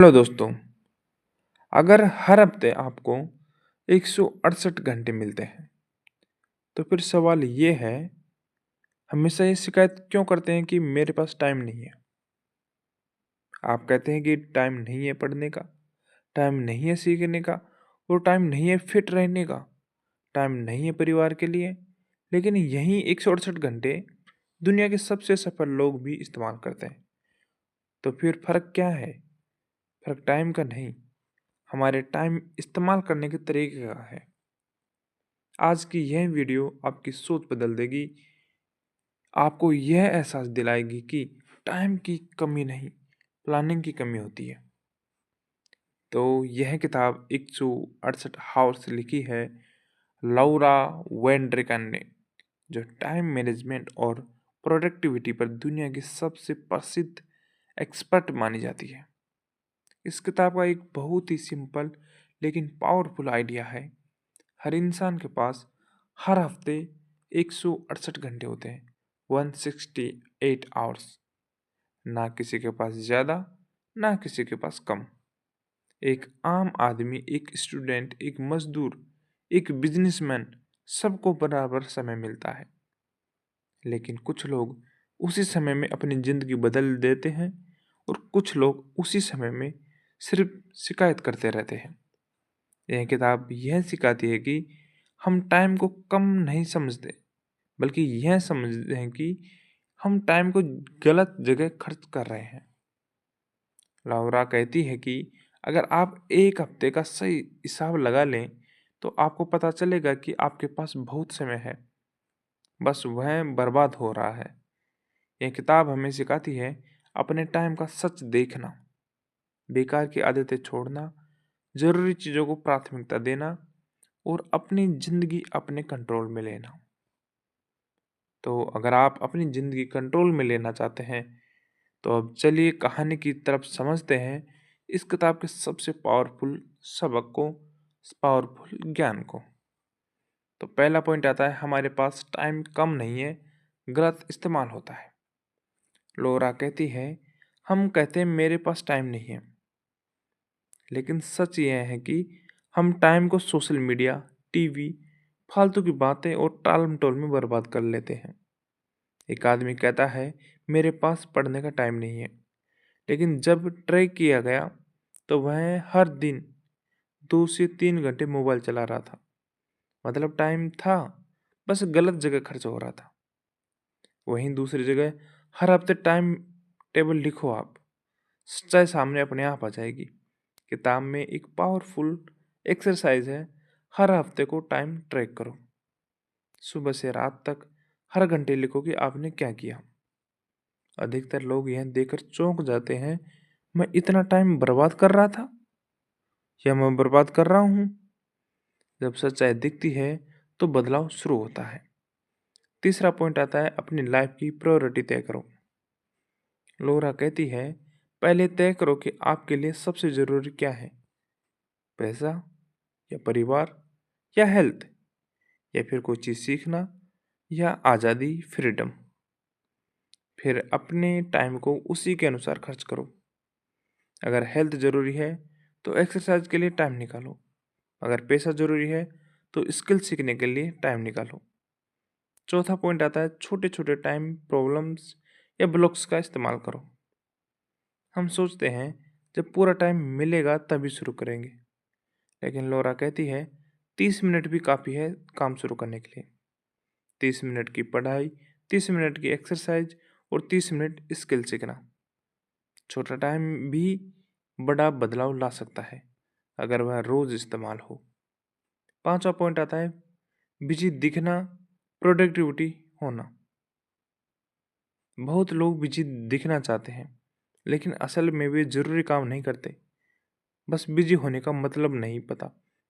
Hello दोस्तों। अगर हर हफ्ते आपको 168 घंटे मिलते हैं तो फिर सवाल ये है, हमेशा ये शिकायत क्यों करते हैं कि मेरे पास टाइम नहीं है। आप कहते हैं कि टाइम नहीं है पढ़ने का, टाइम नहीं है सीखने का, और टाइम नहीं है फिट रहने का, टाइम नहीं है परिवार के लिए। लेकिन यही 168 घंटे दुनिया के सबसे सफल लोग भी इस्तेमाल करते हैं। तो फिर फ़र्क क्या है? फ़र्क टाइम का नहीं, हमारे टाइम इस्तेमाल करने के तरीके का है। आज की यह वीडियो आपकी सोच बदल देगी, आपको यह एहसास दिलाएगी कि टाइम की कमी नहीं, प्लानिंग की कमी होती है। तो यह किताब 168 हावर्स लिखी है लौरा वेंड्रिकन ने, जो टाइम मैनेजमेंट और प्रोडक्टिविटी पर दुनिया की सबसे प्रसिद्ध एक्सपर्ट मानी जाती है। इस किताब का एक बहुत ही सिंपल लेकिन पावरफुल आइडिया है। हर इंसान के पास हर हफ्ते 168 घंटे होते हैं, 168 आवर्स। ना किसी के पास ज़्यादा, ना किसी के पास कम। एक आम आदमी, एक स्टूडेंट, एक मजदूर, एक बिजनेसमैन, सबको बराबर समय मिलता है। लेकिन कुछ लोग उसी समय में अपनी ज़िंदगी बदल देते हैं और कुछ लोग उसी समय में सिर्फ शिकायत करते रहते हैं। यह किताब यह सिखाती है कि हम टाइम को कम नहीं समझते, बल्कि यह समझते हैं कि हम टाइम को गलत जगह खर्च कर रहे हैं। लाउरा कहती है कि अगर आप एक हफ्ते का सही हिसाब लगा लें तो आपको पता चलेगा कि आपके पास बहुत समय है, बस वह बर्बाद हो रहा है। यह किताब हमें सिखाती है अपने टाइम का सच देखना, बेकार की आदतें छोड़ना, ज़रूरी चीज़ों को प्राथमिकता देना और अपनी ज़िंदगी अपने कंट्रोल में लेना। तो अगर आप अपनी ज़िंदगी कंट्रोल में लेना चाहते हैं तो अब चलिए कहानी की तरफ समझते हैं इस किताब के सबसे पावरफुल सबक को, पावरफुल ज्ञान को। तो पहला पॉइंट आता है, हमारे पास टाइम कम नहीं है, गलत इस्तेमाल होता है। लोरा कहती है, हम कहते हैं मेरे पास टाइम नहीं है, लेकिन सच यह है कि हम टाइम को सोशल मीडिया, टीवी, फालतू की बातें और टाल मटोल में बर्बाद कर लेते हैं। एक आदमी कहता है मेरे पास पढ़ने का टाइम नहीं है, लेकिन जब ट्रैक किया गया तो वह हर दिन 2 से 3 घंटे मोबाइल चला रहा था। मतलब टाइम था, बस गलत जगह खर्च हो रहा था। वहीं दूसरी जगह हर हफ्ते टाइम टेबल लिखो आप, सच्चाई सामने अपने आप आ जाएगी। किताब में एक पावरफुल एक्सरसाइज है, हर हफ्ते को टाइम ट्रैक करो। सुबह से रात तक हर घंटे लिखो कि आपने क्या किया। अधिकतर लोग यह देखकर चौंक जाते हैं, मैं इतना टाइम बर्बाद कर रहा था या मैं बर्बाद कर रहा हूँ। जब सच्चाई दिखती है तो बदलाव शुरू होता है। तीसरा पॉइंट आता है, अपनी लाइफ की प्रायोरिटी तय करो। लोरा कहती है, पहले तय करो कि आपके लिए सबसे ज़रूरी क्या है, पैसा या परिवार या हेल्थ, या फिर कोई चीज़ सीखना या आज़ादी, फ्रीडम। फिर अपने टाइम को उसी के अनुसार खर्च करो। अगर हेल्थ ज़रूरी है तो एक्सरसाइज के लिए टाइम निकालो। अगर पैसा ज़रूरी है तो स्किल सीखने के लिए टाइम निकालो। चौथा पॉइंट आता है, छोटे छोटे टाइम प्रॉब्लम्स या ब्लॉक्स का इस्तेमाल करो। हम सोचते हैं जब पूरा टाइम मिलेगा तभी शुरू करेंगे, लेकिन लोरा कहती है 30 मिनट भी काफ़ी है काम शुरू करने के लिए। 30 मिनट की पढ़ाई, 30 मिनट की एक्सरसाइज और 30 मिनट स्किल सीखना। छोटा टाइम भी बड़ा बदलाव ला सकता है अगर वह रोज़ इस्तेमाल हो। पांचवा पॉइंट आता है, बिजी दिखना, प्रोडक्टिविटी होना। बहुत लोग बिजी दिखना चाहते हैं, लेकिन असल में वे ज़रूरी काम नहीं करते। बस बिजी होने का मतलब नहीं पता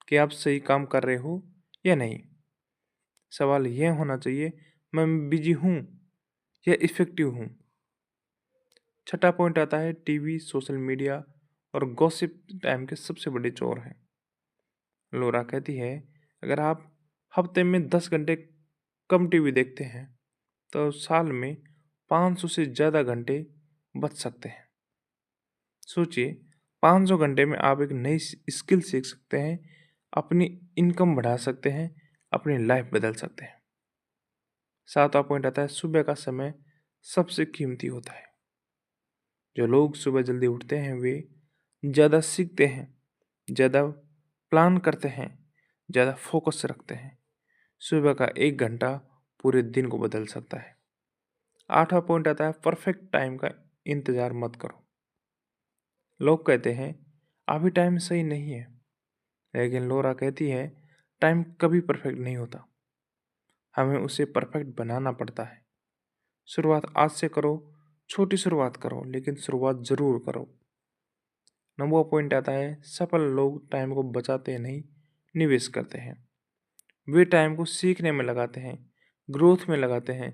कि आप सही काम कर रहे हो या नहीं। सवाल यह होना चाहिए, मैं बिजी हूँ या इफ़ेक्टिव हूँ। छठा पॉइंट आता है, टीवी, सोशल मीडिया और गॉसिप टाइम के सबसे बड़े चोर हैं। लोरा कहती है, अगर आप हफ्ते में 10 घंटे कम टीवी देखते हैं तो साल में 500 से ज़्यादा घंटे बच सकते हैं। सोचिए, 500 घंटे में आप एक नई स्किल सीख सकते हैं, अपनी इनकम बढ़ा सकते हैं, अपनी लाइफ बदल सकते हैं। 7वां पॉइंट आता है, सुबह का समय सबसे कीमती होता है। जो लोग सुबह जल्दी उठते हैं वे ज़्यादा सीखते हैं, ज़्यादा प्लान करते हैं, ज़्यादा फोकस रखते हैं। सुबह का 1 घंटा पूरे दिन को बदल सकता है। 8वां पॉइंट आता है, परफेक्ट टाइम का इंतज़ार मत करो। लोग कहते हैं अभी टाइम सही नहीं है, लेकिन लोरा कहती है टाइम कभी परफेक्ट नहीं होता, हमें उसे परफेक्ट बनाना पड़ता है। शुरुआत आज से करो, छोटी शुरुआत करो, लेकिन शुरुआत ज़रूर करो। 9वां पॉइंट आता है, सफल लोग टाइम को बचाते नहीं, निवेश करते हैं। वे टाइम को सीखने में लगाते हैं, ग्रोथ में लगाते हैं,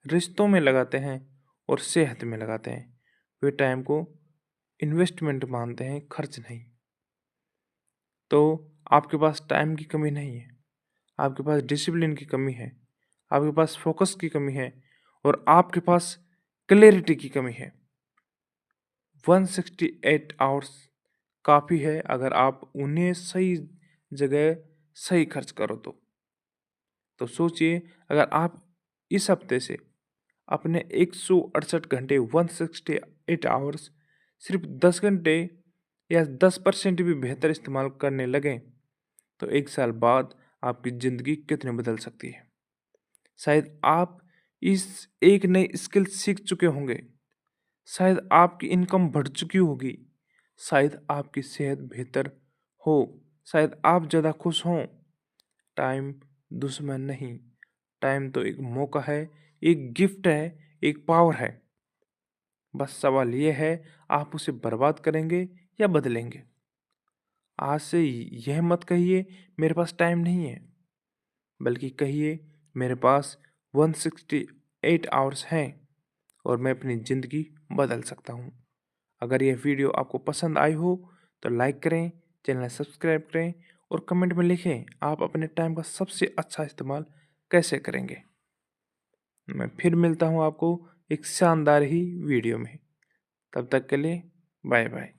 रिश्तों में लगाते हैं और सेहत में लगाते हैं। वे टाइम को इन्वेस्टमेंट मानते हैं, खर्च नहीं। तो आपके पास टाइम की कमी नहीं है, आपके पास डिसिप्लिन की कमी है, आपके पास फोकस की कमी है और आपके पास क्लैरिटी की कमी है। 168 आवर्स काफ़ी है अगर आप उन्हें सही जगह सही खर्च करो तो सोचिए, अगर आप इस हफ्ते से अपने 168 घंटे 168 आवर्स सिर्फ 10 घंटे या 10% भी बेहतर इस्तेमाल करने लगें तो 1 साल बाद आपकी ज़िंदगी कितनी बदल सकती है। शायद आप इस एक नई स्किल सीख चुके होंगे, शायद आपकी इनकम बढ़ चुकी होगी, शायद आपकी सेहत बेहतर हो, शायद आप ज़्यादा खुश हों। टाइम दुश्मन नहीं, टाइम तो एक मौका है, एक गिफ्ट है, एक पावर है। बस सवाल ये है, आप उसे बर्बाद करेंगे या बदलेंगे। आज से यह मत कहिए मेरे पास टाइम नहीं है, बल्कि कहिए मेरे पास 168 आवर्स हैं और मैं अपनी ज़िंदगी बदल सकता हूँ। अगर यह वीडियो आपको पसंद आई हो तो लाइक करें, चैनल सब्सक्राइब करें और कमेंट में लिखें आप अपने टाइम का सबसे अच्छा इस्तेमाल कैसे करेंगे। मैं फिर मिलता हूँ आपको एक शानदार ही वीडियो में। तब तक के लिए बाय बाय।